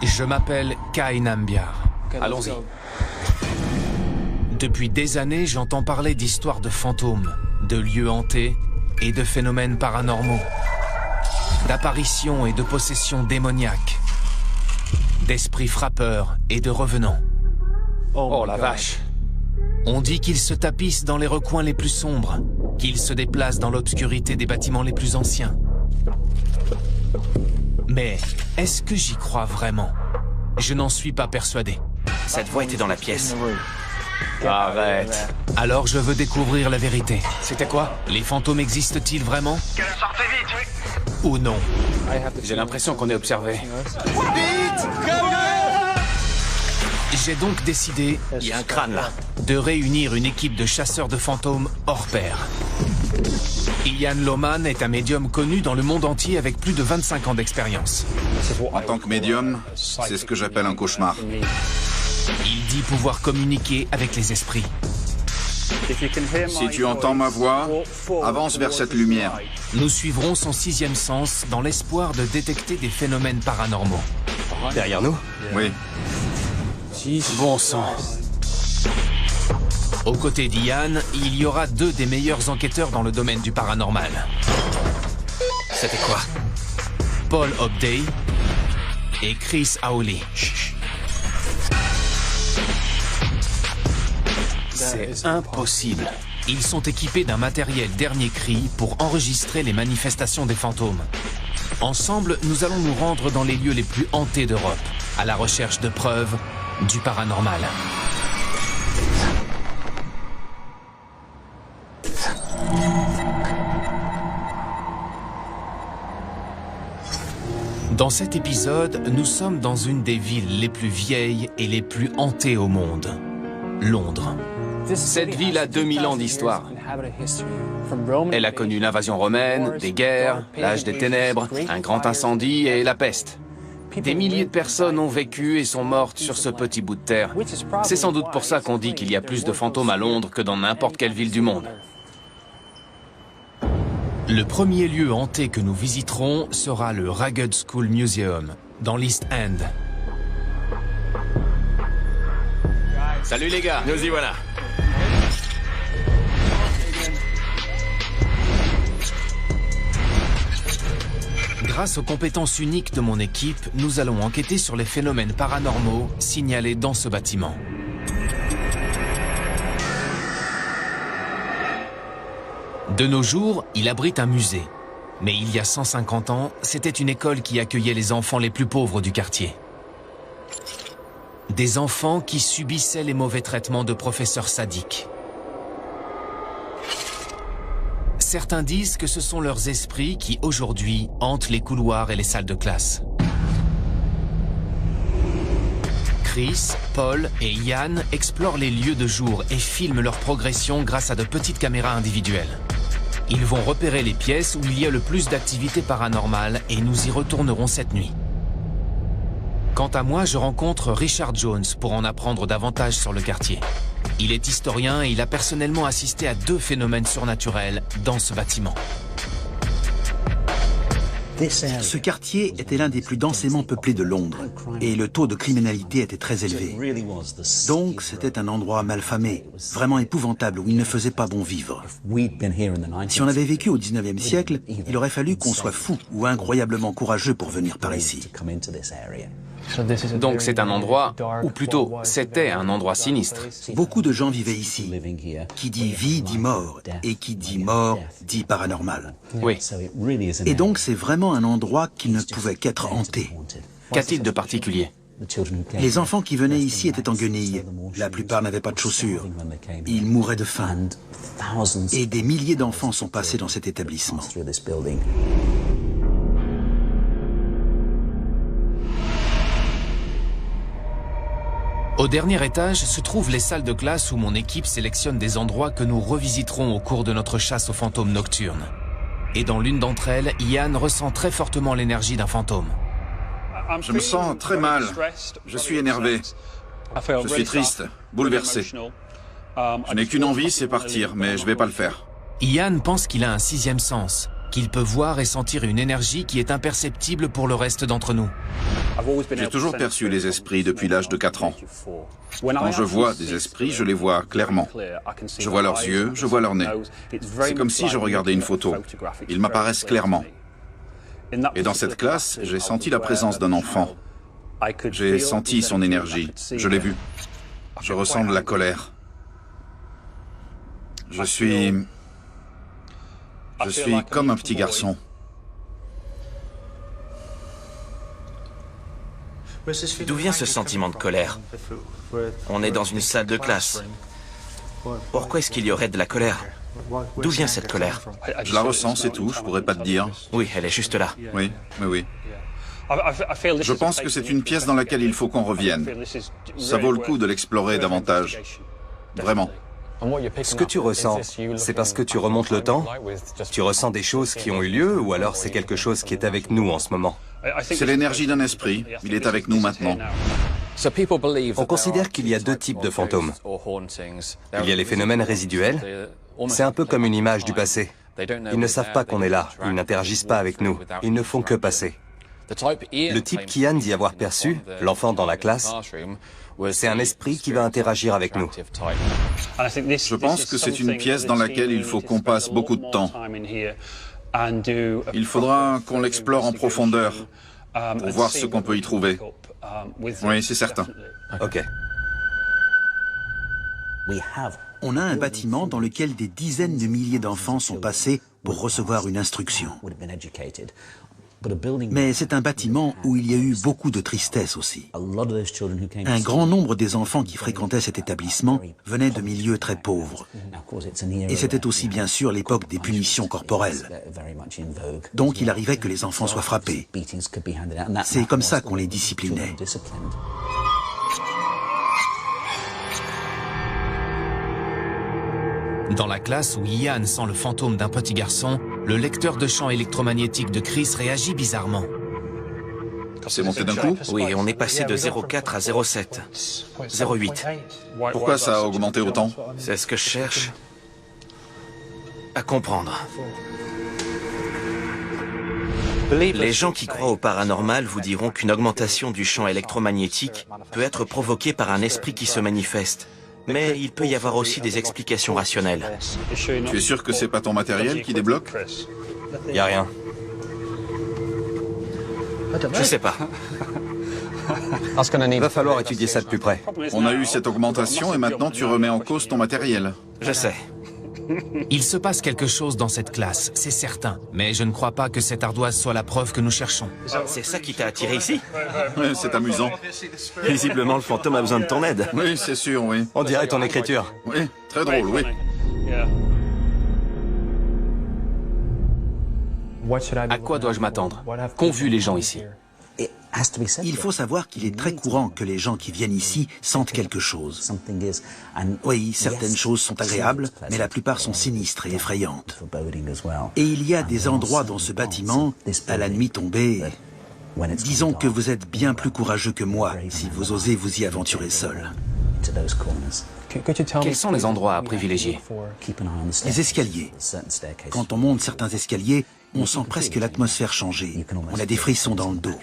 Je m'appelle Kai Nambiar. Allons-y. Depuis des années, j'entends parler d'histoires de fantômes, de lieux hantés et de phénomènes paranormaux, d'apparitions et de possessions démoniaques, d'esprits frappeurs et de revenants. Oh la vache! On dit qu'ils se tapissent dans les recoins les plus sombres, qu'ils se déplacent dans l'obscurité des bâtiments les plus anciens. Mais est-ce que j'y crois vraiment? Je n'en suis pas persuadé. Cette voix était dans la pièce. Arrête. Alors je veux découvrir la vérité. C'était quoi? Les fantômes existent-ils vraiment? Sortez vite! Ou non? J'ai l'impression qu'on est observé. J'ai donc décidé Il y a un crâne là. de réunir une équipe de chasseurs de fantômes hors pair. Ian Lohman est un médium connu dans le monde entier avec plus de 25 ans d'expérience. En tant que médium, c'est ce que j'appelle un cauchemar. Il dit pouvoir communiquer avec les esprits. Si tu entends ma voix, avance vers cette lumière. Nous suivrons son sixième sens dans l'espoir de détecter des phénomènes paranormaux. Derrière nous? Oui. Bon sang. Aux côtés d'Ian, il y aura deux des meilleurs enquêteurs dans le domaine du paranormal. C'était quoi? Paul Hobday et Chris Hawley. C'est impossible. Ils sont équipés d'un matériel dernier cri pour enregistrer les manifestations des fantômes. Ensemble, nous allons nous rendre dans les lieux les plus hantés d'Europe, à la recherche de preuves du paranormal. Dans cet épisode, nous sommes dans une des villes les plus vieilles et les plus hantées au monde, Londres. Cette ville a 2000 ans d'histoire. Elle a connu l'invasion romaine, des guerres, l'âge des ténèbres, un grand incendie et la peste. Des milliers de personnes ont vécu et sont mortes sur ce petit bout de terre. C'est sans doute pour ça qu'on dit qu'il y a plus de fantômes à Londres que dans n'importe quelle ville du monde. Le premier lieu hanté que nous visiterons sera le Ragged School Museum, dans l'East End. Salut les gars, nous y voilà. Grâce aux compétences uniques de mon équipe, nous allons enquêter sur les phénomènes paranormaux signalés dans ce bâtiment. De nos jours, il abrite un musée. Mais il y a 150 ans, c'était une école qui accueillait les enfants les plus pauvres du quartier. Des enfants qui subissaient les mauvais traitements de professeurs sadiques. Certains disent que ce sont leurs esprits qui, aujourd'hui, hantent les couloirs et les salles de classe. Chris, Paul et Ian explorent les lieux de jour et filment leur progression grâce à de petites caméras individuelles. Ils vont repérer les pièces où il y a le plus d'activité paranormale et nous y retournerons cette nuit. Quant à moi, je rencontre Richard Jones pour en apprendre davantage sur le quartier. Il est historien et il a personnellement assisté à 2 phénomènes surnaturels dans ce bâtiment. Ce quartier était l'un des plus densément peuplés de Londres et le taux de criminalité était très élevé. Donc c'était un endroit malfamé, vraiment épouvantable où il ne faisait pas bon vivre. Si on avait vécu au 19e siècle, il aurait fallu qu'on soit fou ou incroyablement courageux pour venir par ici. Donc c'est un endroit, ou plutôt c'était un endroit sinistre. Beaucoup de gens vivaient ici. Qui dit vie dit mort, et qui dit mort dit paranormal. Oui. Et donc c'est vraiment un endroit qui ne pouvait qu'être hanté. Qu'a-t-il de particulier? Les enfants qui venaient ici étaient en guenilles. La plupart n'avaient pas de chaussures. Ils mouraient de faim. Et des milliers d'enfants sont passés dans cet établissement. Au dernier étage se trouvent les salles de classe où mon équipe sélectionne des endroits que nous revisiterons au cours de notre chasse aux fantômes nocturnes. Et dans l'une d'entre elles, Ian ressent très fortement l'énergie d'un fantôme. Je me sens très mal. Je suis énervé. Je suis triste, bouleversé. Je n'ai qu'une envie, c'est partir, mais je vais pas le faire. Ian pense qu'il a un 6e sens, qu'il peut voir et sentir une énergie qui est imperceptible pour le reste d'entre nous. J'ai toujours perçu les esprits depuis l'âge de 4 ans. Quand je vois des esprits, je les vois clairement. Je vois leurs yeux, je vois leur nez. C'est comme si je regardais une photo. Ils m'apparaissent clairement. Et dans cette classe, j'ai senti la présence d'un enfant. J'ai senti son énergie. Je l'ai vu. Je ressens de la colère. Je suis comme un petit garçon. D'où vient ce sentiment de colère? On est dans une salle de classe. Pourquoi est-ce qu'il y aurait de la colère? D'où vient cette colère? Je la ressens, c'est tout, je pourrais pas te dire. Oui, elle est juste là. Oui, oui. Je pense que c'est une pièce dans laquelle il faut qu'on revienne. Ça vaut le coup de l'explorer davantage. Vraiment. Ce que tu ressens, c'est parce que tu remontes le temps? Tu ressens des choses qui ont eu lieu ou alors c'est quelque chose qui est avec nous en ce moment? C'est l'énergie d'un esprit. Il est avec nous maintenant. On considère qu'il y a 2 types de fantômes. Il y a les phénomènes résiduels. C'est un peu comme une image du passé. Ils ne savent pas qu'on est là. Ils n'interagissent pas avec nous. Ils ne font que passer. Le type qu'Ian dit avoir perçu, l'enfant dans la classe, c'est un esprit qui va interagir avec nous. Je pense que c'est une pièce dans laquelle il faut qu'on passe beaucoup de temps. Il faudra qu'on l'explore en profondeur pour voir ce qu'on peut y trouver. Oui, c'est certain. Ok. On a un bâtiment dans lequel des dizaines de milliers d'enfants sont passés pour recevoir une instruction. Mais c'est un bâtiment où il y a eu beaucoup de tristesse aussi. Un grand nombre des enfants qui fréquentaient cet établissement venaient de milieux très pauvres. Et c'était aussi bien sûr l'époque des punitions corporelles. Donc il arrivait que les enfants soient frappés. C'est comme ça qu'on les disciplinait. Dans la classe où Ian sent le fantôme d'un petit garçon, le lecteur de champs électromagnétiques de Chris réagit bizarrement. C'est monté d'un coup? Oui, on est passé de 0,4 à 0,7. 0,8. Pourquoi ça a augmenté autant? C'est ce que je cherche à comprendre. Les gens qui croient au paranormal vous diront qu'une augmentation du champ électromagnétique peut être provoquée par un esprit qui se manifeste. Mais il peut y avoir aussi des explications rationnelles. Tu es sûr que c'est pas ton matériel qui débloque? Y a rien. Je sais pas. Va falloir étudier ça de plus près. On a eu cette augmentation et maintenant tu remets en cause ton matériel. Je sais. Il se passe quelque chose dans cette classe, c'est certain. Mais je ne crois pas que cette ardoise soit la preuve que nous cherchons. C'est ça qui t'a attiré ici? Ouais, c'est amusant. Visiblement, le fantôme a besoin de ton aide. Oui, c'est sûr, oui. On dirait ton écriture. Oui, très drôle, oui. À quoi dois-je m'attendre? Qu'ont vu les gens ici? Il faut savoir qu'il est très courant que les gens qui viennent ici sentent quelque chose. Oui, certaines choses sont agréables, mais la plupart sont sinistres et effrayantes. Et il y a des endroits dans ce bâtiment, à la nuit tombée, disons que vous êtes bien plus courageux que moi si vous osez vous y aventurer seul. Quels sont les endroits à privilégier? Les escaliers. Quand on monte certains escaliers, on sent presque l'atmosphère changer. On a des frissons dans le dos.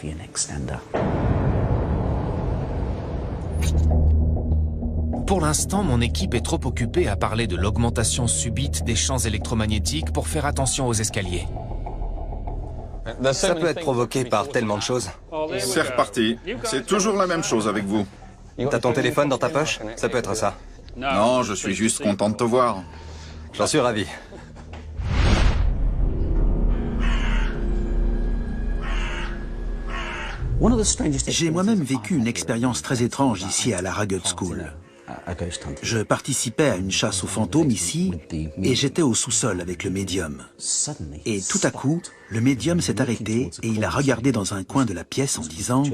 Pour l'instant, mon équipe est trop occupée à parler de l'augmentation subite des champs électromagnétiques pour faire attention aux escaliers. Ça peut être provoqué par tellement de choses. C'est reparti. C'est toujours la même chose avec vous. T'as ton téléphone dans ta poche? Ça peut être ça. Non, je suis juste content de te voir. J'en suis ravi. J'ai moi-même vécu une expérience très étrange ici à la Ragged School. Je participais à une chasse aux fantômes ici et j'étais au sous-sol avec le médium. Et tout à coup, le médium s'est arrêté et il a regardé dans un coin de la pièce en disant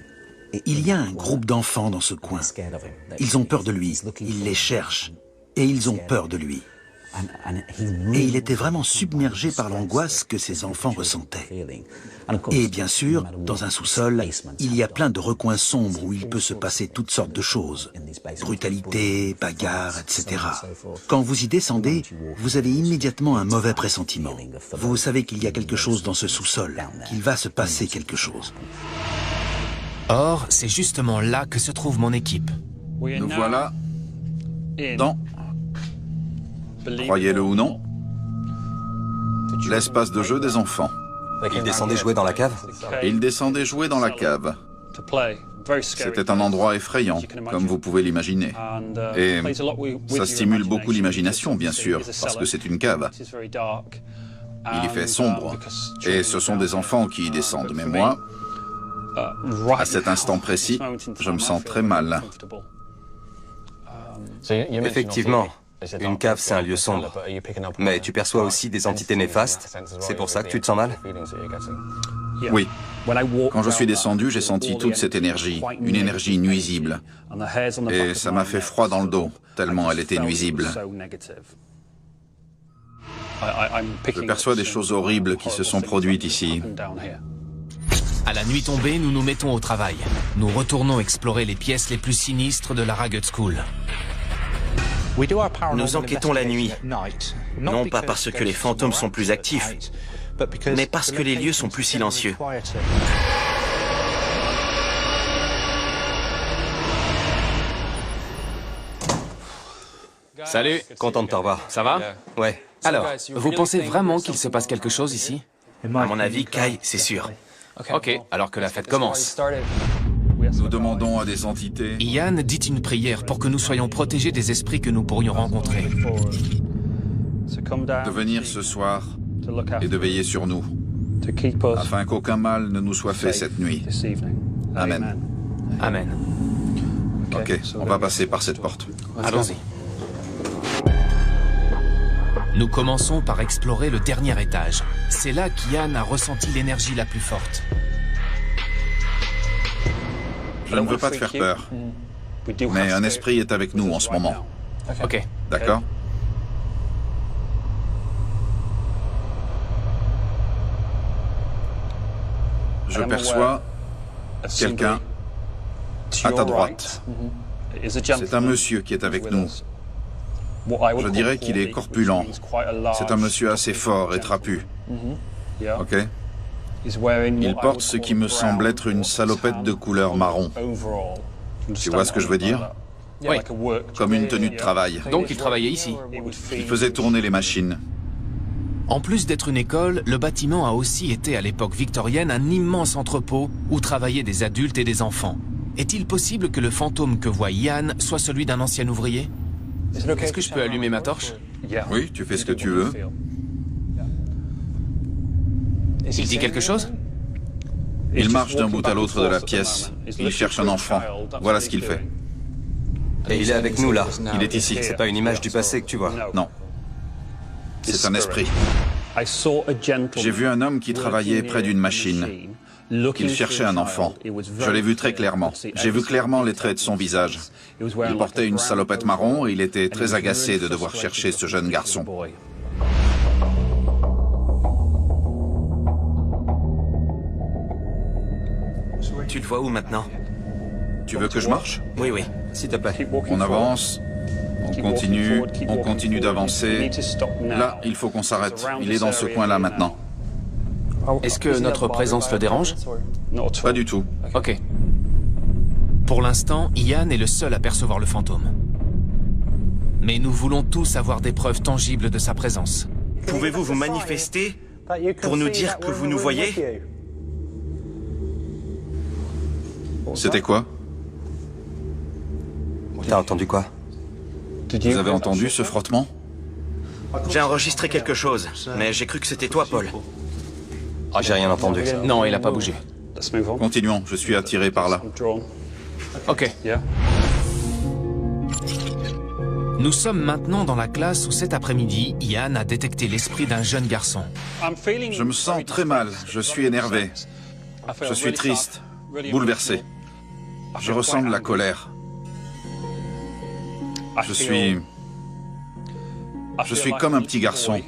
« Il y a un groupe d'enfants dans ce coin. Ils ont peur de lui, ils les cherchent et ils ont peur de lui. » Et il était vraiment submergé par l'angoisse que ses enfants ressentaient. Et bien sûr, dans un sous-sol, il y a plein de recoins sombres où il peut se passer toutes sortes de choses. Brutalité, bagarres, etc. Quand vous y descendez, vous avez immédiatement un mauvais pressentiment. Vous savez qu'il y a quelque chose dans ce sous-sol, qu'il va se passer quelque chose. Or, c'est justement là que se trouve mon équipe. Nous voilà dans, croyez-le ou non, l'espace de jeu des enfants. Ils descendaient jouer dans la cave? Ils descendaient jouer dans la cave. C'était un endroit effrayant, comme vous pouvez l'imaginer. Et ça stimule beaucoup l'imagination, bien sûr, parce que c'est une cave. Il y fait sombre, et ce sont des enfants qui y descendent. Mais moi, à cet instant précis, je me sens très mal. Effectivement, une cave, c'est un lieu sombre. Mais tu perçois aussi des entités néfastes. C'est pour ça que tu te sens mal? Oui. Quand je suis descendu, j'ai senti toute cette énergie, une énergie nuisible. Et ça m'a fait froid dans le dos, tellement elle était nuisible. Je perçois des choses horribles qui se sont produites ici. À la nuit tombée, nous nous mettons au travail. Nous retournons explorer les pièces les plus sinistres de la Ragged School. Nous enquêtons la nuit, non pas parce que les fantômes sont plus actifs, mais parce que les lieux sont plus silencieux. Salut, Content de te revoir. ça va? Ouais. Alors, vous pensez vraiment qu'il se passe quelque chose ici? À mon avis, Kai, c'est sûr. Ok, alors que la fête commence. Nous demandons à des entités Ian dit une prière pour que nous soyons protégés des esprits que nous pourrions rencontrer. de venir ce soir et de veiller sur nous, afin qu'aucun mal ne nous soit fait cette nuit. Amen. Amen. Ok, on va passer par cette porte. Allons-y. Nous commençons par explorer le dernier étage. C'est là qu'Ian a ressenti l'énergie la plus forte. Je ne veux pas te faire peur, mais un esprit est avec nous en ce moment. Ok. D'accord? Je perçois quelqu'un à ta droite. C'est un monsieur qui est avec nous. Je dirais qu'il est corpulent. C'est un monsieur assez fort et trapu. Ok? Il porte ce qui me semble être une salopette de couleur marron. Tu vois ce que je veux dire? Oui. Comme une tenue de travail. Donc il travaillait ici. Il faisait tourner les machines. En plus d'être une école, le bâtiment a aussi été à l'époque victorienne un immense entrepôt où travaillaient des adultes et des enfants. Est-il possible que le fantôme que voit Ian soit celui d'un ancien ouvrier? Est-ce que je peux allumer ma torche? Oui, tu fais ce que tu veux. Il dit quelque chose? Il marche d'un bout à l'autre de la pièce. Il cherche un enfant. Voilà ce qu'il fait. Et il est avec nous, là. Il est ici. C'est pas une image du passé que tu vois. Non. C'est un esprit. J'ai vu un homme qui travaillait près d'une machine. Il cherchait un enfant. Je l'ai vu très clairement. J'ai vu clairement les traits de son visage. Il portait une salopette marron et il était très agacé de devoir chercher ce jeune garçon. Tu le vois où maintenant? Tu veux que je marche? Oui, oui. S'il te plaît. On avance. On continue d'avancer. Là, il faut qu'on s'arrête. Il est dans ce coin-là maintenant. Est-ce que notre présence le dérange? Pas du tout. Ok. Pour l'instant, Ian est le seul à percevoir le fantôme. Mais nous voulons tous avoir des preuves tangibles de sa présence. Pouvez-vous vous manifester pour nous dire que vous nous voyez? C'était quoi? T'as entendu quoi? Vous avez entendu ce frottement? J'ai enregistré quelque chose, mais j'ai cru que c'était toi, Paul. J'ai rien entendu. Non, il n'a pas bougé. Continuons, je suis attiré par là. Ok. Nous sommes maintenant dans la classe où cet après-midi, Ian a détecté l'esprit d'un jeune garçon. Je me sens très mal, je suis énervé. Je suis triste, bouleversé. Je ressens de la colère. Je suis Je suis comme un petit garçon.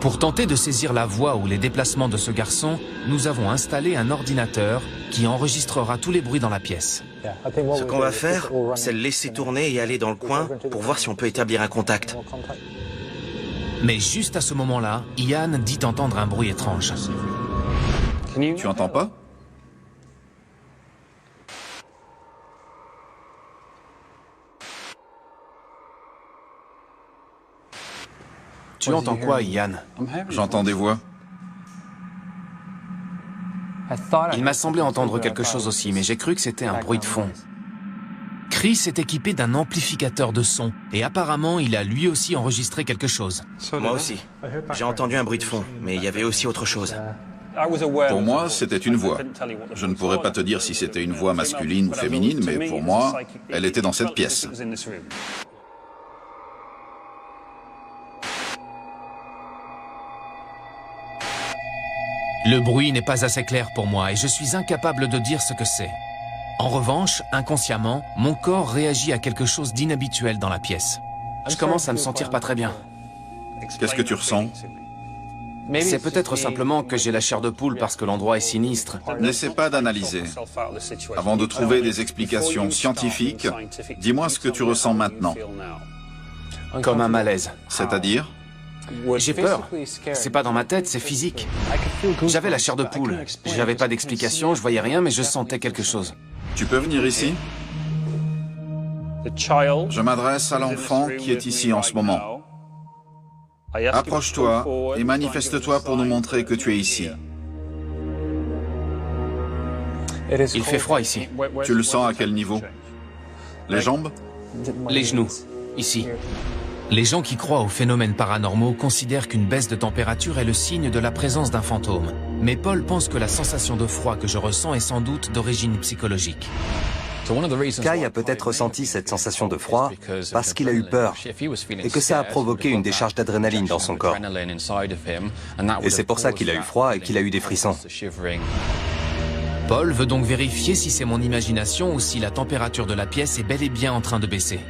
Pour tenter de saisir la voix ou les déplacements de ce garçon, nous avons installé un ordinateur qui enregistrera tous les bruits dans la pièce. Ce qu'on va faire, c'est le laisser tourner et aller dans le coin pour voir si on peut établir un contact. Mais juste à ce moment-là, Ian dit entendre un bruit étrange. Tu entends pas? Tu entends quoi, Ian? J'entends des voix. Il m'a semblé entendre quelque chose aussi, mais j'ai cru que c'était un bruit de fond. Chris est équipé d'un amplificateur de son, et apparemment il a lui aussi enregistré quelque chose. Moi aussi. J'ai entendu un bruit de fond, mais il y avait aussi autre chose. Pour moi, c'était une voix. Je ne pourrais pas te dire si c'était une voix masculine ou féminine, mais pour moi, elle était dans cette pièce. Le bruit n'est pas assez clair pour moi et je suis incapable de dire ce que c'est. En revanche, inconsciemment, mon corps réagit à quelque chose d'inhabituel dans la pièce. Je commence à me sentir pas très bien. Qu'est-ce que tu ressens? C'est peut-être simplement que j'ai la chair de poule parce que l'endroit est sinistre. N'essaie pas d'analyser. Avant de trouver des explications scientifiques, dis-moi ce que tu ressens maintenant. Comme un malaise. C'est-à-dire? J'ai peur. C'est pas dans ma tête, c'est physique. J'avais la chair de poule. J'avais pas d'explication, je voyais rien, mais je sentais quelque chose. Tu peux venir ici? Je m'adresse à l'enfant qui est ici en ce moment. Approche-toi et manifeste-toi pour nous montrer que tu es ici. Il fait froid ici. Tu le sens à quel niveau? Les jambes? Les genoux, ici. Les gens qui croient aux phénomènes paranormaux considèrent qu'une baisse de température est le signe de la présence d'un fantôme. Mais Paul pense que la sensation de froid que je ressens est sans doute d'origine psychologique. Kai a peut-être ressenti cette sensation de froid parce qu'il a eu peur et que ça a provoqué une décharge d'adrénaline dans son corps. Et c'est pour ça qu'il a eu froid et qu'il a eu des frissons. Paul veut donc vérifier si c'est mon imagination ou si la température de la pièce est bel et bien en train de baisser.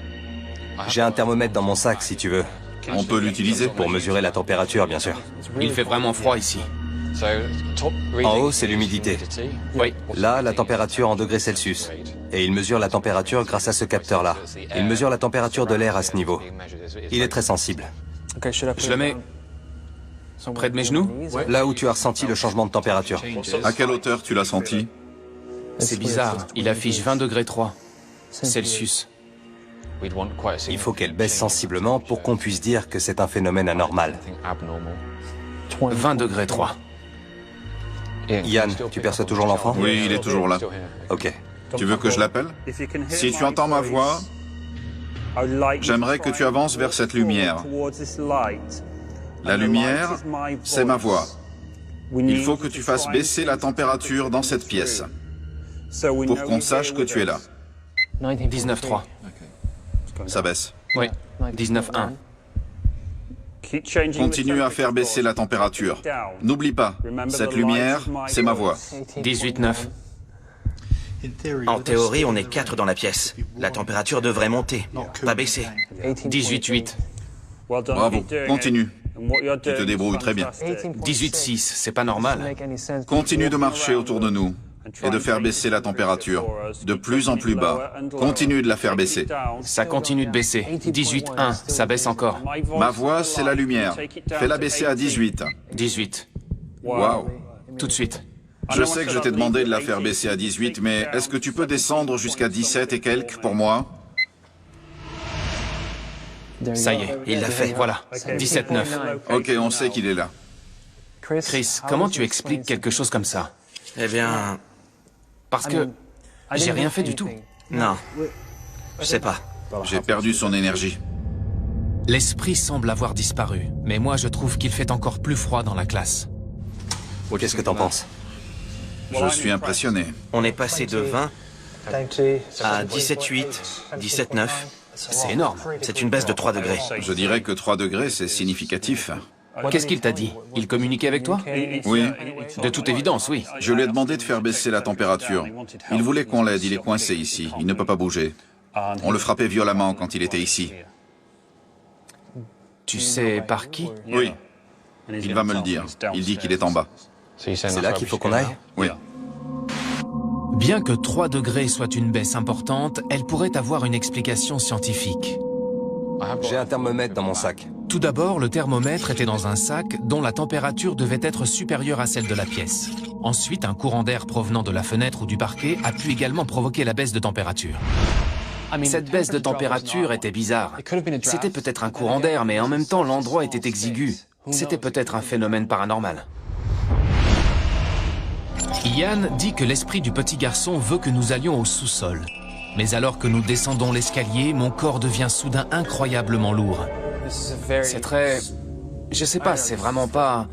J'ai un thermomètre dans mon sac si tu veux. On peut l'utiliser? Pour mesurer la température, bien sûr. Il fait vraiment froid ici. En haut, c'est l'humidité. Oui. Là, la température en degrés Celsius. Et il mesure la température grâce à ce capteur-là. Il mesure la température de l'air à ce niveau. Il est très sensible. Je le mets près de mes genoux? Là où tu as ressenti le changement de température. À quelle hauteur tu l'as senti? C'est bizarre, il affiche 20 degrés 3 Celsius. Il faut qu'elle baisse sensiblement pour qu'on puisse dire que c'est un phénomène anormal. 20 degrés 3. Yann, tu perçois toujours l'enfant? Oui, il est toujours là. Ok. Tu veux que je l'appelle? Si tu entends ma voix, j'aimerais que tu avances vers cette lumière. La lumière, c'est ma voix. Il faut que tu fasses baisser la température dans cette pièce pour qu'on sache que tu es là. 19,3. Ça baisse. Oui, 19,1. Continue à faire baisser la température. N'oublie pas, cette lumière, c'est ma voix. 18,9. En théorie, on est 4 dans la pièce. La température devrait monter, pas baisser. 18,8. Bravo, continue. Tu te débrouilles très bien. 18,6, c'est pas normal. Continue de marcher autour de nous et de faire baisser la température de plus en plus bas. Continue de la faire baisser. Ça continue de baisser. 18,1, ça baisse encore. Ma voix, c'est la lumière. Fais-la baisser à 18. 18. Waouh. Tout de suite. Je sais que je t'ai demandé de la faire baisser à 18, mais est-ce que tu peux descendre jusqu'à 17 et quelques pour moi? Ça y est, Il l'a fait. voilà. 17,9. Ok, on sait qu'il est là. Chris, comment tu expliques quelque chose comme ça? Eh bien, Parce que j'ai rien fait du tout. non. Je sais pas. J'ai perdu son énergie. L'esprit semble avoir disparu, mais moi je trouve qu'il fait encore plus froid dans la classe. Qu'est-ce que t'en penses? Je suis impressionné. On est passé de 20 à 17,8, 17,9. C'est énorme. C'est une baisse de 3 degrés. Je dirais que 3 degrés, c'est significatif. Qu'est-ce qu'il t'a dit? Il communiquait avec toi? Oui, De toute évidence, oui. je lui ai demandé de faire baisser la température. Il voulait qu'on l'aide, il est coincé ici, il ne peut pas bouger. On le frappait violemment quand il était ici. Tu sais par qui? Oui. Il va me le dire. Il dit qu'il est en bas. C'est là qu'il faut qu'on aille? Oui. Bien que 3 degrés soit une baisse importante, elle pourrait avoir une explication scientifique. J'ai un thermomètre dans mon sac. Tout d'abord, le thermomètre était dans un sac dont la température devait être supérieure à celle de la pièce. Ensuite, un courant d'air provenant de la fenêtre ou du parquet a pu également provoquer la baisse de température. Cette baisse de température était bizarre. C'était peut-être un courant d'air, mais en même temps, l'endroit était exigu. C'était peut-être un phénomène paranormal. Ian dit que l'esprit du petit garçon veut que nous allions au sous-sol. Mais alors que nous descendons l'escalier, mon corps devient soudain incroyablement lourd. C'est très... Je sais pas, c'est vraiment pas...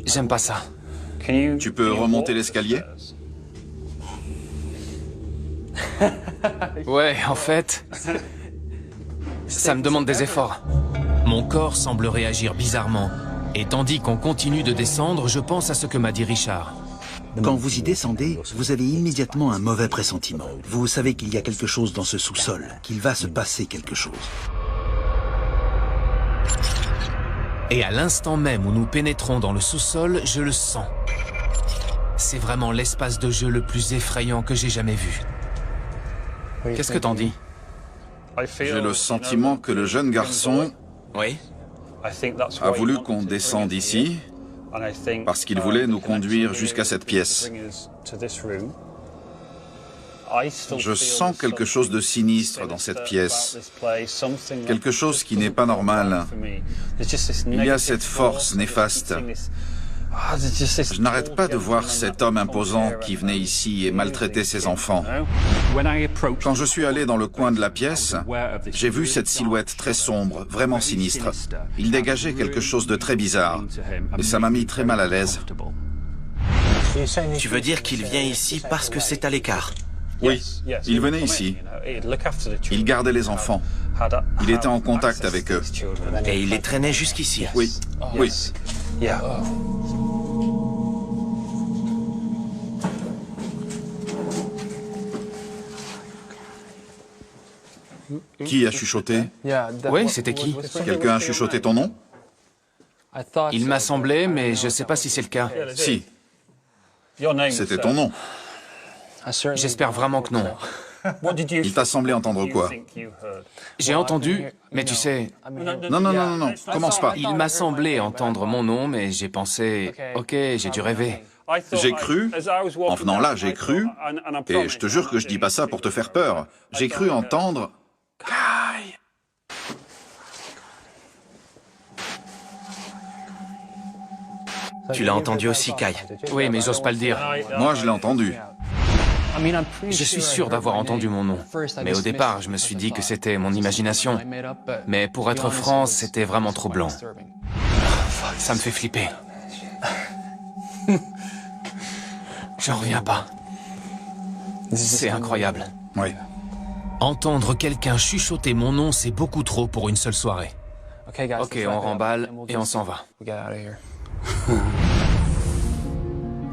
J'aime pas ça. Tu peux remonter l'escalier? Ouais, en fait... Ça me demande des efforts. Mon corps semble réagir bizarrement. Et tandis qu'on continue de descendre, je pense à ce que m'a dit Richard. Quand vous y descendez, vous avez immédiatement un mauvais pressentiment. Vous savez qu'il y a quelque chose dans ce sous-sol, qu'il va se passer quelque chose. Et à l'instant même où nous pénétrons dans le sous-sol, je le sens. C'est vraiment l'espace de jeu le plus effrayant que j'ai jamais vu. Qu'est-ce que t'en dis? J'ai le sentiment que le jeune garçon Oui? a voulu qu'on descende ici parce qu'il voulait nous conduire jusqu'à cette pièce. Je sens quelque chose de sinistre dans cette pièce, quelque chose qui n'est pas normal. Il y a cette force néfaste. Je n'arrête pas de voir cet homme imposant qui venait ici et maltraitait ses enfants. Quand je suis allé dans le coin de la pièce, j'ai vu cette silhouette très sombre, vraiment sinistre. Il dégageait quelque chose de très bizarre, et ça m'a mis très mal à l'aise. Tu veux dire qu'il vient ici parce que c'est à l'écart? Oui, il venait ici. Il gardait les enfants. Il était en contact avec eux. Et il les traînait jusqu'ici? Oui, oui. Qui a chuchoté? Oui, c'était qui? Quelqu'un a chuchoté ton nom? Il m'a semblé, mais je sais pas si c'est le cas. Si. C'était ton nom. J'espère vraiment que non. Il t'a semblé entendre quoi? J'ai entendu, mais tu sais... Non, commence pas. Il m'a semblé entendre mon nom, mais j'ai pensé... Ok, j'ai dû rêver. J'ai cru, en venant là, j'ai cru, et je te jure que je dis pas ça pour te faire peur, j'ai cru entendre... Kai. Tu l'as entendu aussi, Kai? Oui, mais j'ose pas le dire. Moi, je l'ai entendu. Je suis sûr d'avoir entendu mon nom. Mais au départ, je me suis dit que c'était mon imagination. Mais pour être franc, c'était vraiment troublant. Ça me fait flipper. J'en reviens pas. C'est incroyable. Oui. Entendre quelqu'un chuchoter mon nom, c'est beaucoup trop pour une seule soirée. Ok, on remballe et on s'en va.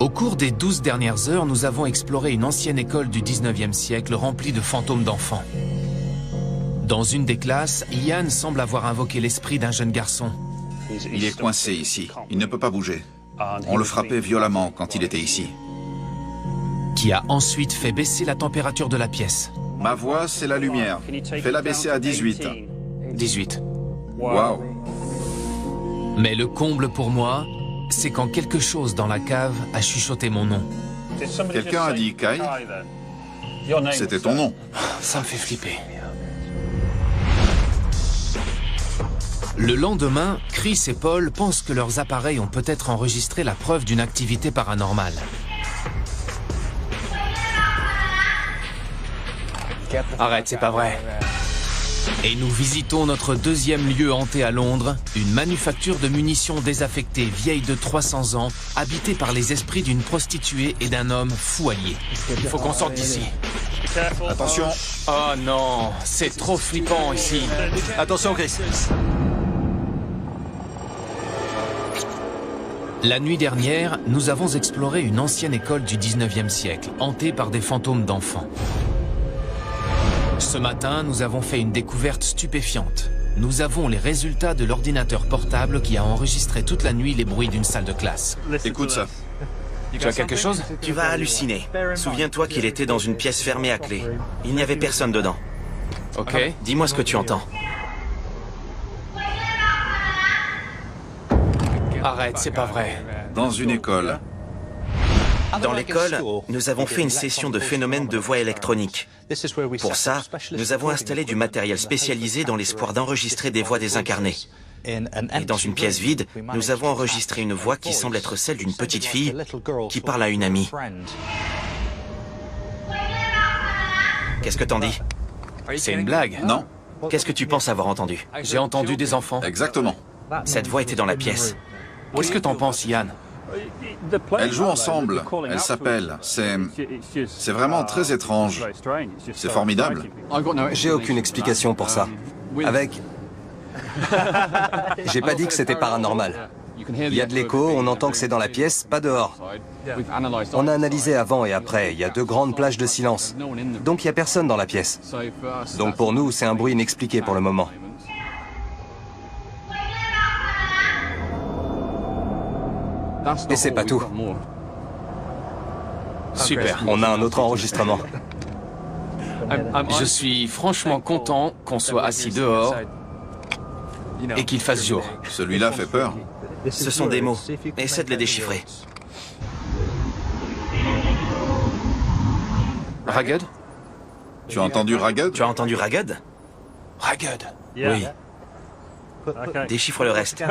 Au cours des 12 dernières heures, nous avons exploré une ancienne école du 19e siècle remplie de fantômes d'enfants. Dans une des classes, Ian semble avoir invoqué l'esprit d'un jeune garçon. Il est coincé ici, il ne peut pas bouger. On le frappait violemment quand il était ici. Qui a ensuite fait baisser la température de la pièce. Ma voix, c'est la lumière. Fais-la baisser à 18. 18. Waouh. Mais le comble pour moi, c'est quand quelque chose dans la cave a chuchoté mon nom. Quelqu'un a dit Kai? C'était ton nom. Ça me fait flipper. Le lendemain, Chris et Paul pensent que leurs appareils ont peut-être enregistré la preuve d'une activité paranormale. Arrête, c'est pas vrai. Et nous visitons notre deuxième lieu hanté à Londres, une manufacture de munitions désaffectée vieille de 300 ans, habitée par les esprits d'une prostituée et d'un homme fou allié. Il faut qu'on sorte d'ici. Attention. Oh non, c'est trop flippant ici. Attention, Chris. La nuit dernière, nous avons exploré une ancienne école du 19e siècle, hantée par des fantômes d'enfants. Ce matin, nous avons fait une découverte stupéfiante. nous avons les résultats de l'ordinateur portable qui a enregistré toute la nuit les bruits d'une salle de classe. Écoute ça. Tu as quelque chose? Tu vas halluciner. Souviens-toi qu'il était dans une pièce fermée à clé. Il n'y avait personne dedans. Ok. Dis-moi ce que tu entends. Arrête, c'est pas vrai. Dans une école. Dans l'école, nous avons fait une session de phénomènes de voix électronique. Pour ça, nous avons installé du matériel spécialisé dans l'espoir d'enregistrer des voix désincarnées. Et dans une pièce vide, nous avons enregistré une voix qui semble être celle d'une petite fille qui parle à une amie. Qu'est-ce que t'en dis? C'est une blague. Non, Qu'est-ce que tu penses avoir entendu? J'ai entendu des enfants. exactement. Cette voix était dans la pièce. Qu'est-ce que t'en penses, Yann? Elles jouent ensemble. Elles s'appellent. C'est vraiment très étrange. C'est formidable. J'ai aucune explication pour ça. J'ai pas dit que c'était paranormal. Il y a de l'écho, on entend que c'est dans la pièce, pas dehors. On a analysé avant et après, il y a 2 grandes plages de silence. Donc il y a personne dans la pièce. Donc pour nous, c'est un bruit inexpliqué pour le moment. Et c'est pas tout. Super. On a un autre enregistrement. Je suis franchement content qu'on soit assis dehors et qu'il fasse jour. Celui-là fait peur. Ce sont des mots. Essaie de les déchiffrer. Ragged? Tu as entendu Ragged? Tu as entendu Ragged? Ragged. Oui. Déchiffre le reste.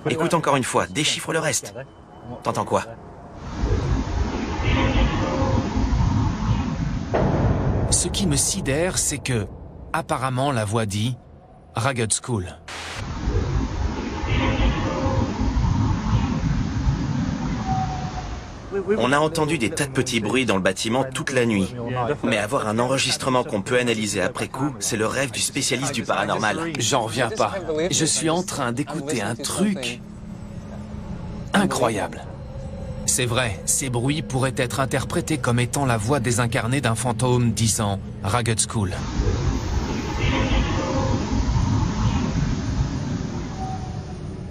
Écoute encore une fois, déchiffre le reste. T'entends quoi? Ce qui me sidère, c'est que, apparemment, la voix dit Ragged School. On a entendu des tas de petits bruits dans le bâtiment toute la nuit. Mais avoir un enregistrement qu'on peut analyser après coup, c'est le rêve du spécialiste du paranormal. J'en reviens pas. Je suis en train d'écouter un truc incroyable. C'est vrai, ces bruits pourraient être interprétés comme étant la voix désincarnée d'un fantôme disant Ragged School.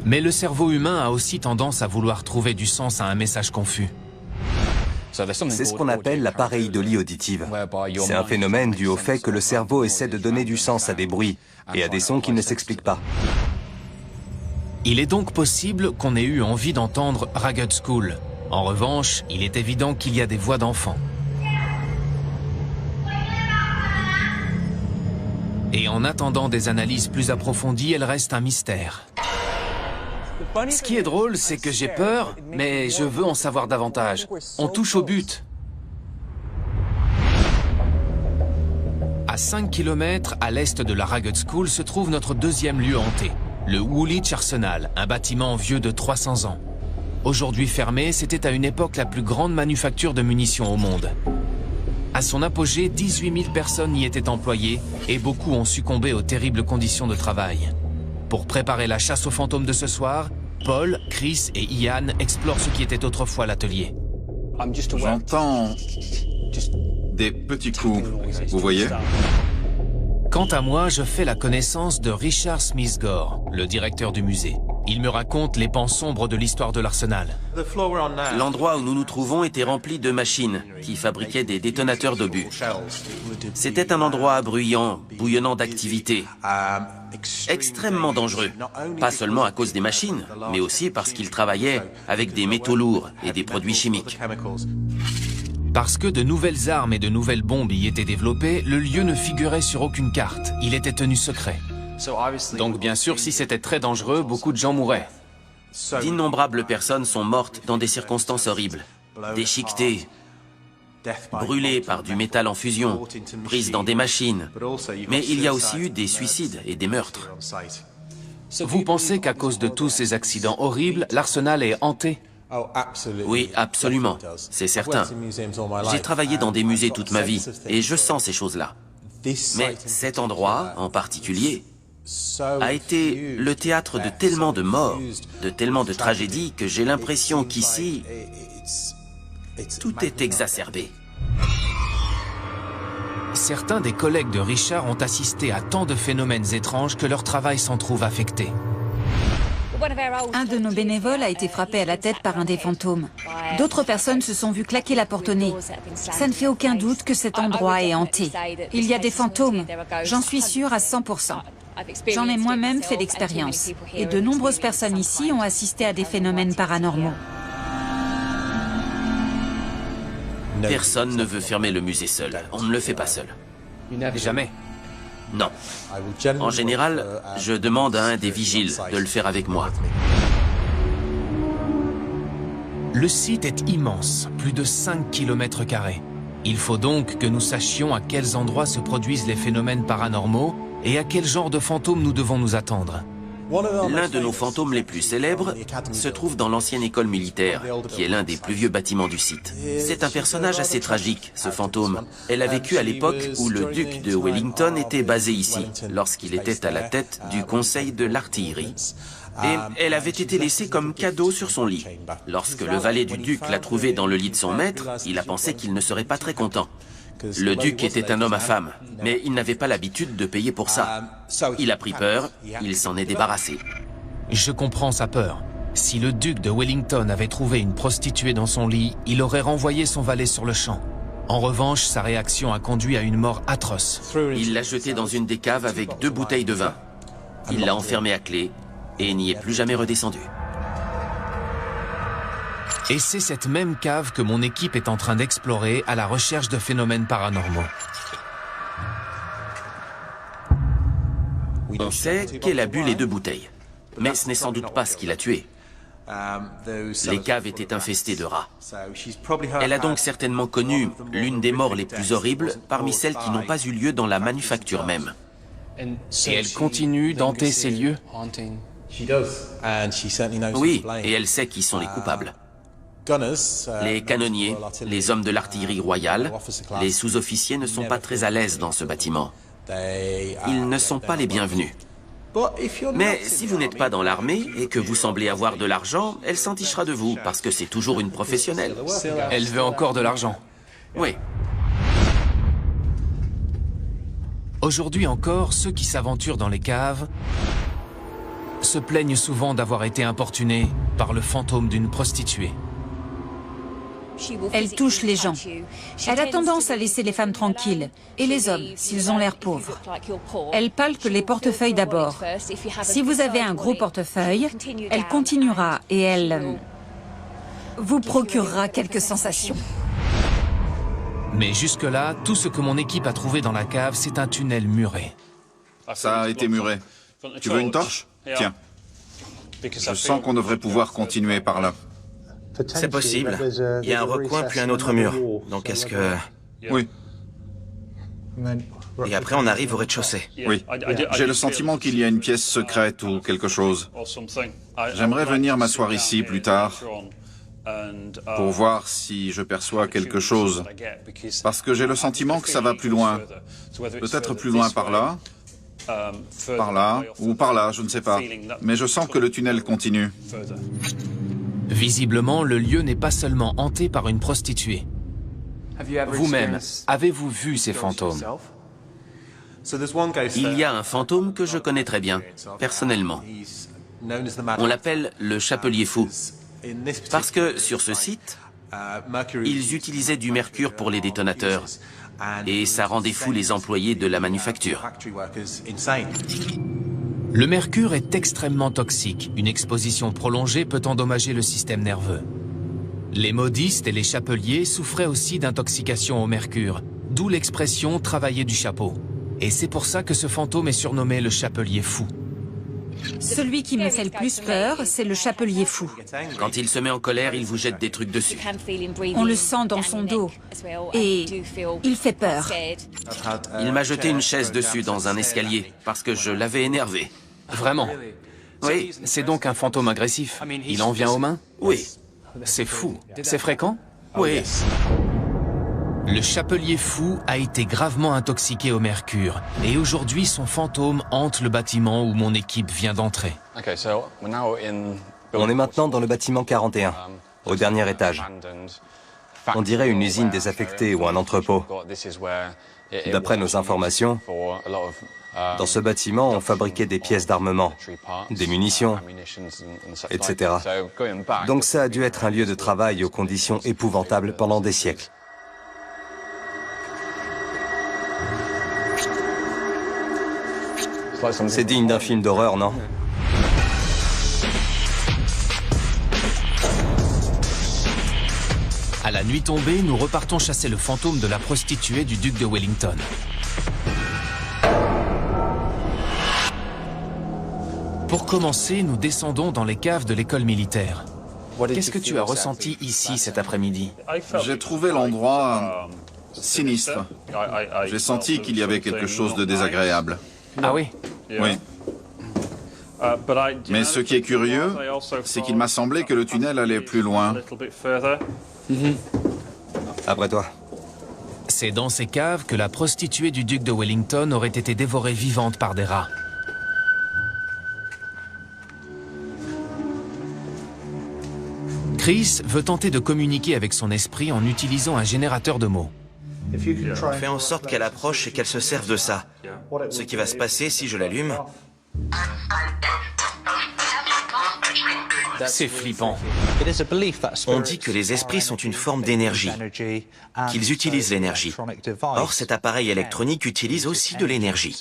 Mais le cerveau humain a aussi tendance à vouloir trouver du sens à un message confus. C'est ce qu'on appelle la pareidolie auditive. C'est un phénomène dû au fait que le cerveau essaie de donner du sens à des bruits et à des sons qui ne s'expliquent pas. Il est donc possible qu'on ait eu envie d'entendre Ragged School. En revanche, il est évident qu'il y a des voix d'enfants. Et en attendant des analyses plus approfondies, elle reste un mystère. Ce qui est drôle, c'est que j'ai peur, mais je veux en savoir davantage. On touche au but. À 5 km à l'est de la Ragged School se trouve notre deuxième lieu hanté, le Woolwich Arsenal, un bâtiment vieux de 300 ans. Aujourd'hui fermé, c'était à une époque la plus grande manufacture de munitions au monde. À son apogée, 18 000 personnes y étaient employées et beaucoup ont succombé aux terribles conditions de travail. Pour préparer la chasse aux fantômes de ce soir, Paul, Chris et Ian explorent ce qui était autrefois l'atelier. J'entends des petits coups. Vous voyez? Quant à moi, je fais la connaissance de Richard Smith-Gore, le directeur du musée. Il me raconte les pans sombres de l'histoire de l'arsenal. L'endroit où nous nous trouvons était rempli de machines qui fabriquaient des détonateurs d'obus. C'était un endroit bruyant, bouillonnant d'activité, extrêmement dangereux. Pas seulement à cause des machines, mais aussi parce qu'ils travaillaient avec des métaux lourds et des produits chimiques. Parce que de nouvelles armes et de nouvelles bombes y étaient développées, le lieu ne figurait sur aucune carte. Il était tenu secret. Donc bien sûr, si c'était très dangereux, beaucoup de gens mouraient. D'innombrables personnes sont mortes dans des circonstances horribles, déchiquetées, brûlées par du métal en fusion, prises dans des machines. Mais il y a aussi eu des suicides et des meurtres. Vous pensez qu'à cause de tous ces accidents horribles, l'arsenal est hanté? Oui, absolument, c'est certain. J'ai travaillé dans des musées toute ma vie et je sens ces choses-là. Mais cet endroit, en particulier, a été le théâtre de tellement de morts, de tellement de tragédies que j'ai l'impression qu'ici, tout est exacerbé. Certains des collègues de Richard ont assisté à tant de phénomènes étranges que leur travail s'en trouve affecté. Un de nos bénévoles a été frappé à la tête par un des fantômes. D'autres personnes se sont vues claquer la porte au nez. Ça ne fait aucun doute que cet endroit est hanté. Il y a des fantômes, j'en suis sûre à 100%. J'en ai moi-même fait l'expérience. Et de nombreuses personnes ici ont assisté à des phénomènes paranormaux. Personne ne veut fermer le musée seul. On ne le fait pas seul. Jamais. Non. En général, je demande à un des vigiles de le faire avec moi. Le site est immense, plus de 5 km². Il faut donc que nous sachions à quels endroits se produisent les phénomènes paranormaux et à quel genre de fantômes nous devons nous attendre. L'un de nos fantômes les plus célèbres se trouve dans l'ancienne école militaire, qui est l'un des plus vieux bâtiments du site. C'est un personnage assez tragique, ce fantôme. Elle a vécu à l'époque où le duc de Wellington était basé ici, lorsqu'il était à la tête du conseil de l'artillerie. Et elle avait été laissée comme cadeau sur son lit. Lorsque le valet du duc l'a trouvée dans le lit de son maître, il a pensé qu'il ne serait pas très content. Le duc était un homme à femme, mais il n'avait pas l'habitude de payer pour ça. Il a pris peur, il s'en est débarrassé. Je comprends sa peur. Si le duc de Wellington avait trouvé une prostituée dans son lit, il aurait renvoyé son valet sur le champ. En revanche, sa réaction a conduit à une mort atroce. Il l'a jetée dans une des caves avec 2 bouteilles de vin. Il l'a enfermée à clé et n'y est plus jamais redescendu. Et c'est cette même cave que mon équipe est en train d'explorer à la recherche de phénomènes paranormaux. On sait qu'elle a bu les 2 bouteilles. Mais ce n'est sans doute pas ce qui l'a tuée. Les caves étaient infestées de rats. Elle a donc certainement connu l'une des morts les plus horribles parmi celles qui n'ont pas eu lieu dans la manufacture même. Et elle continue d'hanter ces lieux? Oui, et elle sait qui sont les coupables. Les canonniers, les hommes de l'artillerie royale, les sous-officiers ne sont pas très à l'aise dans ce bâtiment. Ils ne sont pas les bienvenus. Mais si vous n'êtes pas dans l'armée et que vous semblez avoir de l'argent, elle s'entichera de vous parce que c'est toujours une professionnelle. Elle veut encore de l'argent. Oui. Aujourd'hui encore, ceux qui s'aventurent dans les caves se plaignent souvent d'avoir été importunés par le fantôme d'une prostituée. Elle touche les gens. Elle a tendance à laisser les femmes tranquilles, et les hommes, s'ils ont l'air pauvres. Elle palpe les portefeuilles d'abord. Si vous avez un gros portefeuille, elle continuera et elle vous procurera quelques sensations. Mais jusque-là, tout ce que mon équipe a trouvé dans la cave, c'est un tunnel muré. Ça a été muré. Tu veux une torche? Tiens. Je sens qu'on devrait pouvoir continuer par là. C'est possible. Il y a un recoin puis un autre mur. Donc est-ce que... Oui, Et après on arrive au rez-de-chaussée. oui. J'ai le sentiment qu'il y a une pièce secrète ou quelque chose. J'aimerais venir m'asseoir ici plus tard pour voir si je perçois quelque chose. Parce que j'ai le sentiment que ça va plus loin. Peut-être plus loin par là, ou par là, je ne sais pas. Mais je sens que le tunnel continue. Visiblement, le lieu n'est pas seulement hanté par une prostituée. Vous-même, avez-vous vu ces fantômes? Il y a un fantôme que je connais très bien, personnellement. On l'appelle le chapelier fou. Parce que sur ce site, ils utilisaient du mercure pour les détonateurs. Et ça rendait fou les employés de la manufacture. Le mercure est extrêmement toxique. Une exposition prolongée peut endommager le système nerveux. Les modistes et les chapeliers souffraient aussi d'intoxication au mercure, d'où l'expression « travailler du chapeau ». Et c'est pour ça que ce fantôme est surnommé le chapelier fou. Celui qui me fait le plus peur, c'est le chapelier fou. Quand il se met en colère, il vous jette des trucs dessus. On le sent dans son dos. Et il fait peur. Il m'a jeté une chaise dessus dans un escalier parce que je l'avais énervé. Vraiment? Oui, C'est donc un fantôme agressif. Il en vient aux mains? oui, C'est fou. C'est fréquent? oui. Le chapelier fou a été gravement intoxiqué au mercure. Et aujourd'hui, son fantôme hante le bâtiment où mon équipe vient d'entrer. On est maintenant dans le bâtiment 41, au dernier étage. On dirait une usine désaffectée ou un entrepôt. D'après nos informations, dans ce bâtiment, on fabriquait des pièces d'armement, des munitions, etc. Donc ça a dû être un lieu de travail aux conditions épouvantables pendant des siècles. C'est digne d'un film d'horreur, non? À la nuit tombée, nous repartons chasser le fantôme de la prostituée du duc de Wellington. Pour commencer, nous descendons dans les caves de l'école militaire. Qu'est-ce que tu as ressenti ici cet après-midi? J'ai trouvé l'endroit sinistre. J'ai senti qu'il y avait quelque chose de désagréable. Ah oui? Oui. Mais ce qui est curieux, c'est qu'il m'a semblé que le tunnel allait plus loin. Après toi. C'est dans ces caves que la prostituée du duc de Wellington aurait été dévorée vivante par des rats. Chris veut tenter de communiquer avec son esprit en utilisant un générateur de mots. Fais en sorte qu'elle approche et qu'elle se serve de ça. Ce qui va se passer si je l'allume... C'est flippant. On dit que les esprits sont une forme d'énergie, qu'ils utilisent l'énergie. Or, cet appareil électronique utilise aussi de l'énergie.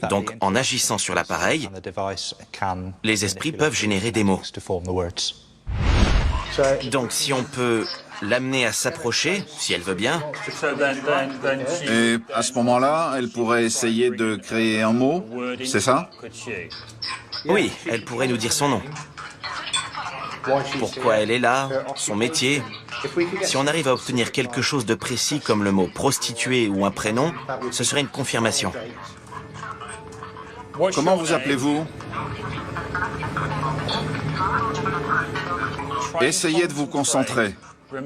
Donc, en agissant sur l'appareil, les esprits peuvent générer des mots. Donc, si on peut l'amener à s'approcher, si elle veut bien... Et à ce moment-là, elle pourrait essayer de créer un mot, c'est ça? Oui, elle pourrait nous dire son nom. Pourquoi elle est là, son métier. Si on arrive à obtenir quelque chose de précis comme le mot prostituée ou un prénom, ce serait une confirmation. Comment vous appelez-vous? Essayez de vous concentrer.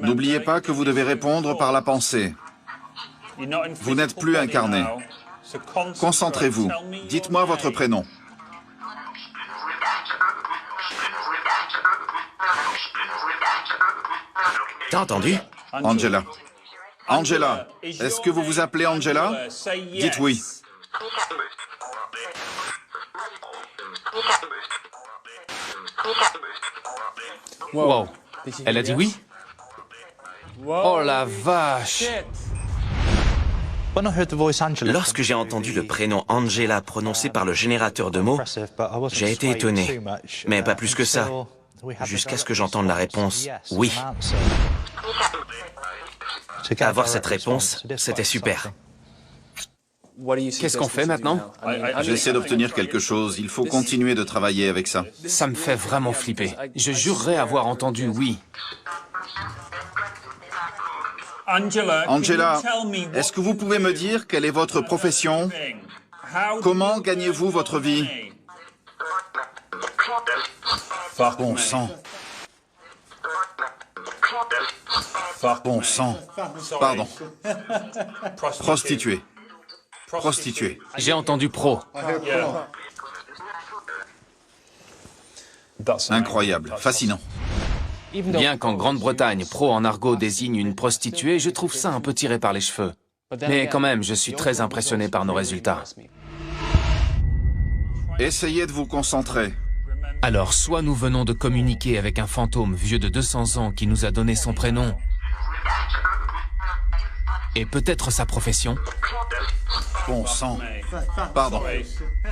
N'oubliez pas que vous devez répondre par la pensée. Vous n'êtes plus incarné. Concentrez-vous. Dites-moi votre prénom. T'as entendu? Angela. Angela, est-ce que vous vous appelez Angela? Dites oui. Wow. Elle a dit oui? Oh la vache! Lorsque j'ai entendu le prénom Angela prononcé par le générateur de mots, j'ai été étonné. Mais pas plus que ça. Jusqu'à ce que j'entende la réponse « oui ». Avoir cette réponse, c'était super. Qu'est-ce qu'on fait maintenant? J'essaie d'obtenir quelque chose. Il faut continuer de travailler avec ça. Ça me fait vraiment flipper. Je jurerais avoir entendu oui. Angela, est-ce que vous pouvez me dire quelle est votre profession? Comment gagnez-vous votre vie? Bon sang. Bon sang. Pardon. Prostituée. Prostituée. J'ai entendu pro. Incroyable, fascinant. Bien qu'en Grande-Bretagne, pro en argot désigne une prostituée, je trouve ça un peu tiré par les cheveux. Mais quand même, je suis très impressionné par nos résultats. Essayez de vous concentrer. Alors, soit nous venons de communiquer avec un fantôme vieux de 200 ans qui nous a donné son prénom et peut-être sa profession. Bon sang. Pardon.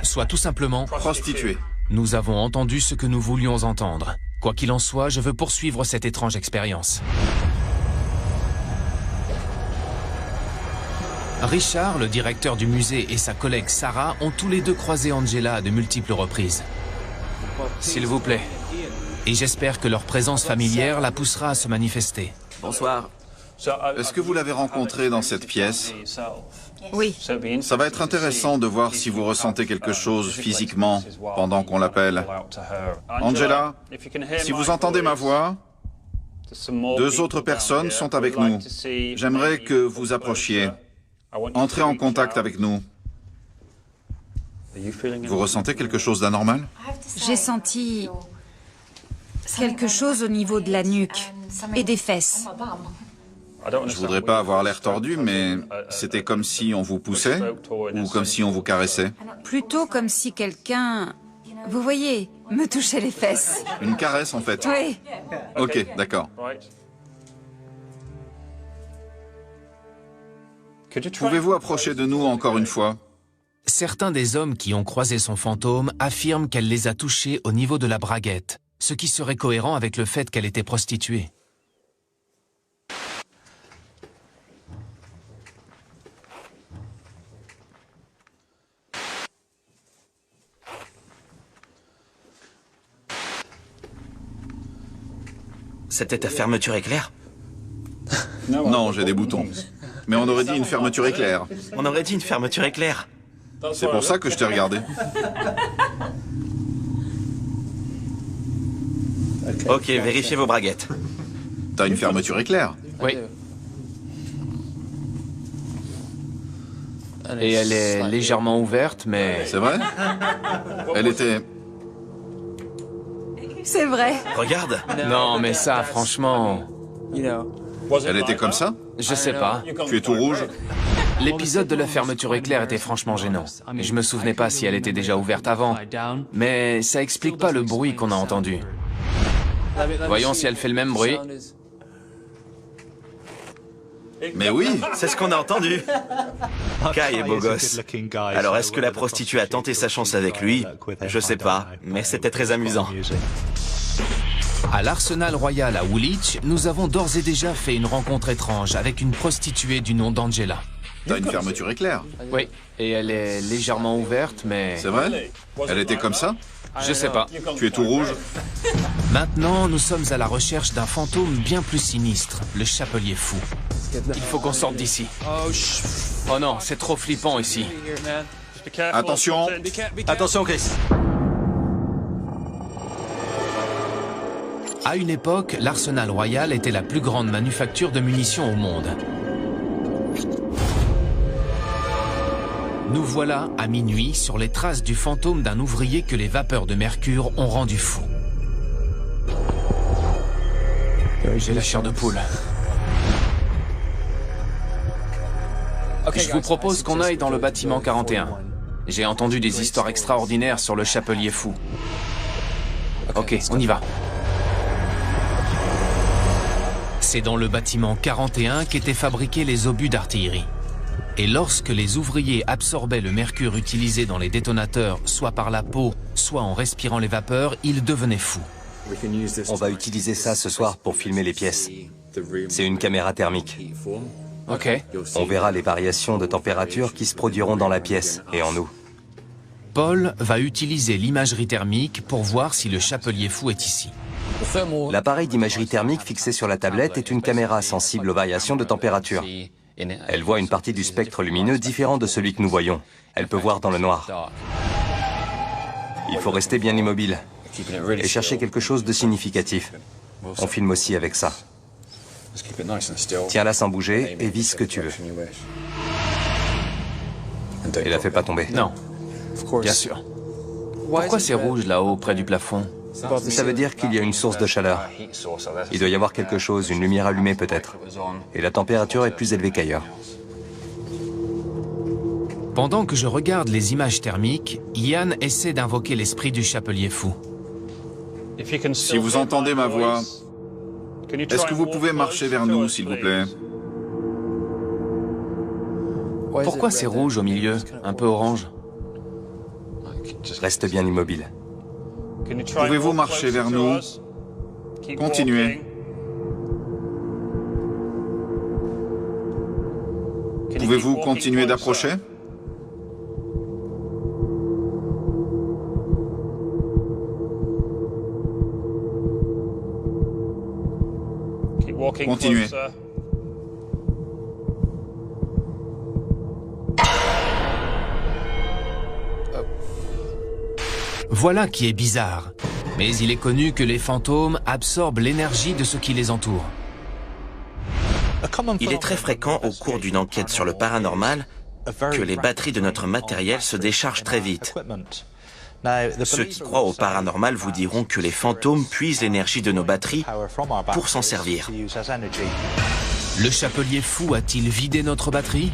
Soit tout simplement... Prostituée. Nous avons entendu ce que nous voulions entendre. Quoi qu'il en soit, je veux poursuivre cette étrange expérience. Richard, le directeur du musée, et sa collègue Sarah ont tous les deux croisé Angela à de multiples reprises. S'il vous plaît. Et j'espère que leur présence familière la poussera à se manifester. Bonsoir. Est-ce que vous l'avez rencontrée dans cette pièce? Oui. Ça va être intéressant de voir si vous ressentez quelque chose physiquement pendant qu'on l'appelle. Angela, si vous entendez ma voix, 2 autres personnes sont avec nous. J'aimerais que vous approchiez. Entrez en contact avec nous. Vous ressentez quelque chose d'anormal? J'ai senti quelque chose au niveau de la nuque et des fesses. Je voudrais pas avoir l'air tordu, mais c'était comme si on vous poussait ou comme si on vous caressait? Plutôt comme si quelqu'un, vous voyez, me touchait les fesses. Une caresse, en fait? Oui. Ok, d'accord. Pouvez-vous approcher de nous encore une fois? Certains des hommes qui ont croisé son fantôme affirment qu'elle les a touchés au niveau de la braguette, ce qui serait cohérent avec le fait qu'elle était prostituée. C'était ta fermeture éclair? Non, j'ai des boutons. Mais on aurait dit une fermeture éclair. On aurait dit une fermeture éclair. C'est pour ça que je t'ai regardé. Ok, vérifiez vos braguettes. T'as une fermeture éclair? Oui. Et elle est légèrement ouverte, mais... C'est vrai? Elle était... C'est vrai. Regarde. Non, mais ça, franchement... Elle était comme ça? Je sais pas. Tu es tout rouge? L'épisode de la fermeture éclair était franchement gênant. Je me souvenais pas si elle était déjà ouverte avant. Mais ça explique pas le bruit qu'on a entendu. Voyons si elle fait le même bruit. Mais oui! C'est ce qu'on a entendu. Kai est beau gosse. Alors est-ce que la prostituée a tenté sa chance avec lui? Je sais pas, mais c'était très amusant. À l'Arsenal Royal à Woolwich, nous avons d'ores et déjà fait une rencontre étrange avec une prostituée du nom d'Angela. T'as une fermeture éclair? Oui, et elle est légèrement ouverte, mais... C'est vrai? Elle était comme ça? Je sais pas. Tu es tout rouge? Maintenant, nous sommes à la recherche d'un fantôme bien plus sinistre, le Chapelier Fou. Il faut qu'on sorte d'ici. Oh non, c'est trop flippant ici. Attention! Attention, Chris. À une époque, l'Arsenal Royal était la plus grande manufacture de munitions au monde. Nous voilà à minuit sur les traces du fantôme d'un ouvrier que les vapeurs de mercure ont rendu fou. J'ai la chair de poule. Je vous propose qu'on aille dans le bâtiment 41. J'ai entendu des histoires extraordinaires sur le Chapelier Fou. Ok, on y va. C'est dans le bâtiment 41 qu'étaient fabriqués les obus d'artillerie. Et lorsque les ouvriers absorbaient le mercure utilisé dans les détonateurs, soit par la peau, soit en respirant les vapeurs, ils devenaient fous. On va utiliser ça ce soir pour filmer les pièces. C'est une caméra thermique. Ok. On verra les variations de température qui se produiront dans la pièce et en nous. Paul va utiliser l'imagerie thermique pour voir si le Chapelier Fou est ici. L'appareil d'imagerie thermique fixé sur la tablette est une caméra sensible aux variations de température. Elle voit une partie du spectre lumineux différent de celui que nous voyons. Elle peut voir dans le noir. Il faut rester bien immobile et chercher quelque chose de significatif. On filme aussi avec ça. Tiens-la sans bouger et vise ce que tu veux. Et la fais pas tomber. Non, bien sûr. Pourquoi c'est rouge là-haut, près du plafond? Ça veut dire qu'il y a une source de chaleur. Il doit y avoir quelque chose, une lumière allumée peut-être. Et la température est plus élevée qu'ailleurs. Pendant que je regarde les images thermiques, Ian essaie d'invoquer l'esprit du Chapelier Fou. Si vous entendez ma voix, est-ce que vous pouvez marcher vers nous, s'il vous plaît? Pourquoi c'est rouge au milieu, un peu orange? Reste bien immobile. Pouvez-vous marcher vers nous? Continuez. Pouvez-vous continuer d'approcher? Continuez. Voilà qui est bizarre. Mais il est connu que les fantômes absorbent l'énergie de ce qui les entoure. Il est très fréquent au cours d'une enquête sur le paranormal que les batteries de notre matériel se déchargent très vite. Ceux qui croient au paranormal vous diront que les fantômes puisent l'énergie de nos batteries pour s'en servir. Le chapelier fou a-t-il vidé notre batterie?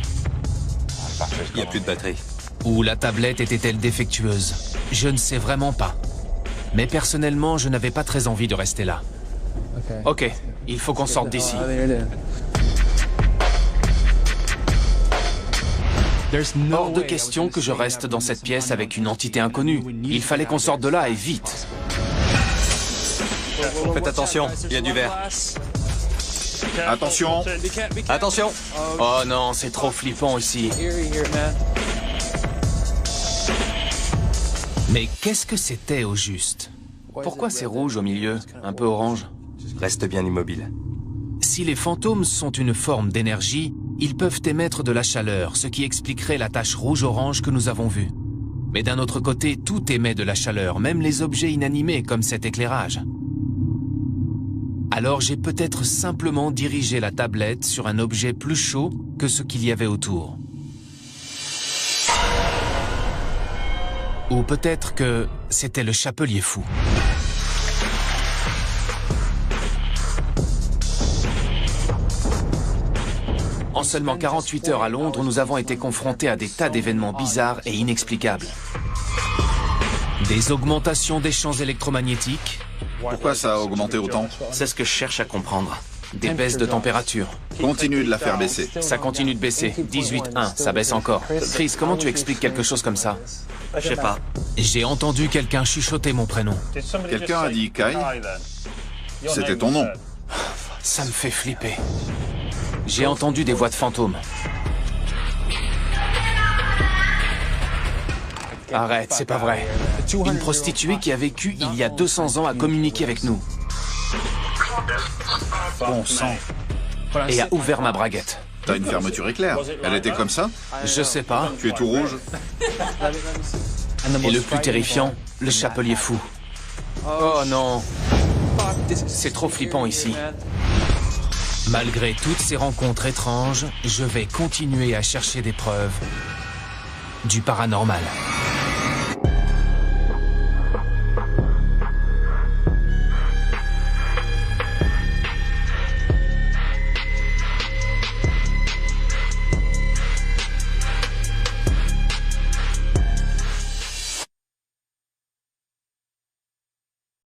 Il n'y a plus de batterie. Ou la tablette était-elle défectueuse? Je ne sais vraiment pas. Mais personnellement, je n'avais pas très envie de rester là. Ok, il faut qu'on sorte d'ici. Hors de question que je reste dans cette pièce avec une entité inconnue. Il fallait qu'on sorte de là et vite. Faites attention, il y a du verre. Attention! Attention! Oh non, c'est trop flippant ici. Mais qu'est-ce que c'était au juste? Pourquoi c'est rouge au milieu, un peu orange? Reste bien immobile. Si les fantômes sont une forme d'énergie, ils peuvent émettre de la chaleur, ce qui expliquerait la tache rouge-orange que nous avons vue. Mais d'un autre côté, tout émet de la chaleur, même les objets inanimés comme cet éclairage. Alors j'ai peut-être simplement dirigé la tablette sur un objet plus chaud que ce qu'il y avait autour. Ou peut-être que c'était le chapelier fou. En seulement 48 heures à Londres, nous avons été confrontés à des tas d'événements bizarres et inexplicables. Des augmentations des champs électromagnétiques. Pourquoi ça a augmenté autant? C'est ce que je cherche à comprendre. Des baisses de température. Continue de la faire baisser. Ça continue de baisser. 18,1, ça baisse encore. Chris, comment tu expliques quelque chose comme ça? Je sais pas. J'ai entendu quelqu'un chuchoter mon prénom. Quelqu'un a dit Kai? C'était ton nom. Ça me fait flipper. J'ai entendu des voix de fantômes. Arrête, c'est pas vrai. Une prostituée qui a vécu il y a 200 ans a communiqué avec nous. Bon sang. Et a ouvert ma braguette. T'as une fermeture éclair. Elle était comme ça? Je sais pas. Tu es tout rouge? Et le plus terrifiant, le chapelier fou. Oh non. C'est trop flippant ici. Malgré toutes ces rencontres étranges, je vais continuer à chercher des preuves du paranormal.